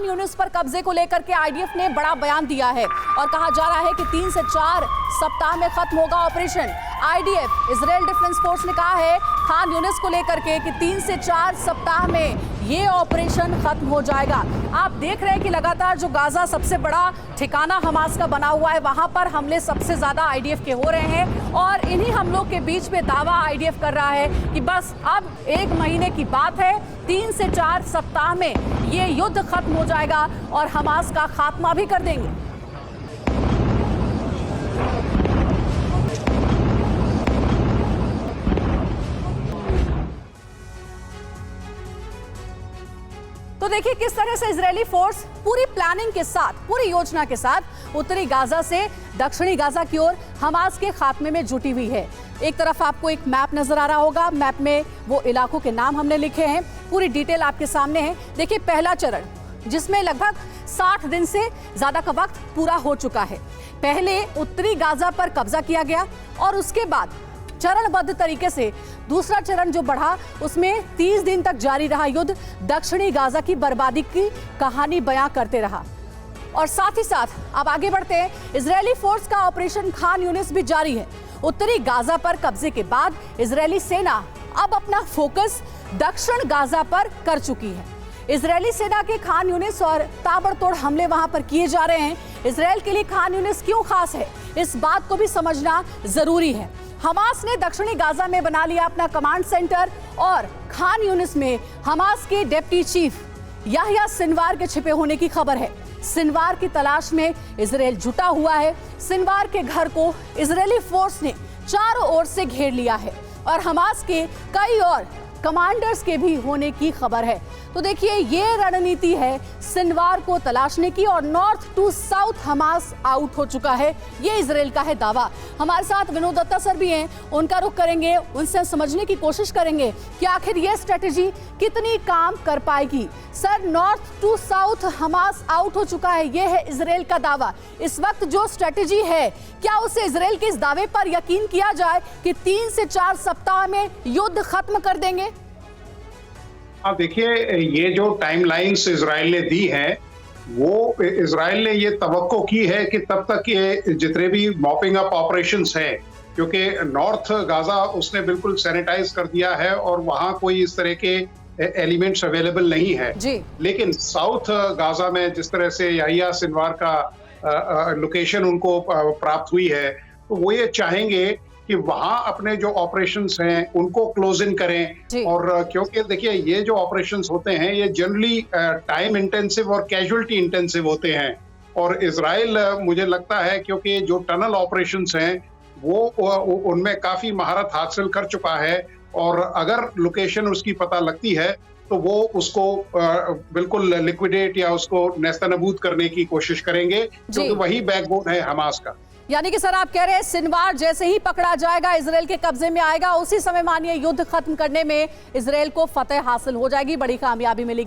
खान यूनिस पर कब्जे को लेकर के आईडीएफ ने बड़ा बयान दिया है और कहा जा रहा है कि 3 से 4 सप्ताह में खत्म होगा operation. IDF Israel defence force ने कहा है खान यूनिस को लेकर के कि 3 से 4 सप्ताह में ये ऑपरेशन खत्म हो जाएगा। आप देख रहे हैं कि लगातार जो गाजा सबसे बड़ा ठिकाना हमास का बना हुआ है, वहां पर हमले सबसे ज्यादा आईडीएफ के हो रहे हैं और इन्हीं हमलों के बीच में दावा आईडीएफ कर रहा है कि बस अब 1 महीने की बात है, 3 से 4 सप्ताह में ये युद्ध खत्म हो जाएगा और हमास का खात्मा भी कर देंगे। तो देखिए किस तरह से इजरायली फोर्स पूरी प्लानिंग के साथ, पूरी योजना के साथ उत्तरी गाजा से दक्षिणी गाजा की ओर हमास के खात्मे में जुटी हुई है। एक तरफ आपको एक मैप नजर आ रहा होगा, मैप में वो इलाकों के नाम हमने लिखे हैं, पूरी डिटेल आपके सामने है। देखिए पहला चरण जिसमें लगभग 60 दिन से ज्यादा का वक्त पूरा हो चुका है। पहले उत्तरी गाजा पर कब्जा किया गया और उसके बाद चरणबद्ध तरीके से दूसरा चरण जो बढ़ा उसमें 30 दिन तक जारी रहा युद्ध दक्षिणी गाजा की बर्बादी की कहानी बयां करते रहा। और साथ ही साथ अब आगे बढ़ते हैं, इजरायली फोर्स का ऑपरेशन खान यूनिस भी जारी है। उत्तरी गाजा पर कब्जे के बाद इजरायली सेना अब अपना फोकस दक्षिण गाजा पर कर चुकी है। इजरायली सेना के खान यूनिस और ताबड़तोड़ हमले वहां पर किए जा रहे हैं। इजरायल के लिए खान यूनिस क्यों खास है, इस बात को भी समझना जरूरी है। हमास ने दक्षिणी गाजा में बना लिया अपना कमांड सेंटर और खान यूनिस में हमास के डिप्टी चीफ याह्या सिनवार के छिपे होने की खबर है। सिनवार की तलाश में इजरायल जुटा हुआ है। सिनवार के घर को इजरायली फोर्स ने चारों ओर से घेर लिया है और हमास के कई और कमांडर्स के भी होने की खबर है। तो देखिए ये रणनीति है सिनवार को तलाशने की और north to south Hamas out हो चुका है, ये इजराइल का है दावा। हमारे साथ विनोद दत्ता सर भी हैं, उनका रुख करेंगे, उनसे समझने की कोशिश करेंगे कि आखिर ये स्ट्रेटेजी कितनी काम कर पाएगी। Sir, north to south Hamas out हो चुका है, ये है इजराइल का दावा। इस वक्त जो स्ट्रेटेजी है, क्या उसे इजराइल के इस दावे पर यकीन किया जाए कि 3 से 4 सप्ताह में युद्ध खत्म कर देंगे? आप देखिए, ये जो टाइमलाइंस इजराइल ने दी हैं, वो इजराइल ने ये तवक्को की है कि तब तक ये जितने भी मॉपिंग अप ऑपरेशंस हैं, क्योंकि नॉर्थ गाजा उसने बिल्कुल सैनिटाइज कर दिया है और वहां कोई इस तरह के एलिमेंट्स अवेलेबल नहीं है। लेकिन साउथ गाजा में जिस तरह से याह्या सिनवार का लोकेशन उनको प्राप्त हुई है, तो वो ये चाहेंगे कि वहां अपने जो ऑपरेशंस हैं उनको क्लोज इन करें। और क्योंकि देखिए ये जो ऑपरेशंस होते हैं ये जनरली टाइम इंटेंसिव और कैजुअलिटी इंटेंसिव होते हैं और इजराइल मुझे लगता है क्योंकि जो टनल ऑपरेशंस हैं वो उनमें काफी महारत हासिल कर चुका है और अगर लोकेशन उसकी पता लगती है तो वो उसको बिल्कुल लिक्विडेट या उसको नेस्तनाबूद करने की कोशिश करेंगे, क्योंकि वही बैकबोन है हमास का। यानी कि सर आप कह रहे हैं सिनवार जैसे ही पकड़ा जाएगा, इजराइल के कब्जे में आएगा, उसी समय मानिए युद्ध खत्म करने में इजराइल को फतेह हासिल हो जाएगी, बड़ी कामयाबी मिलेगी।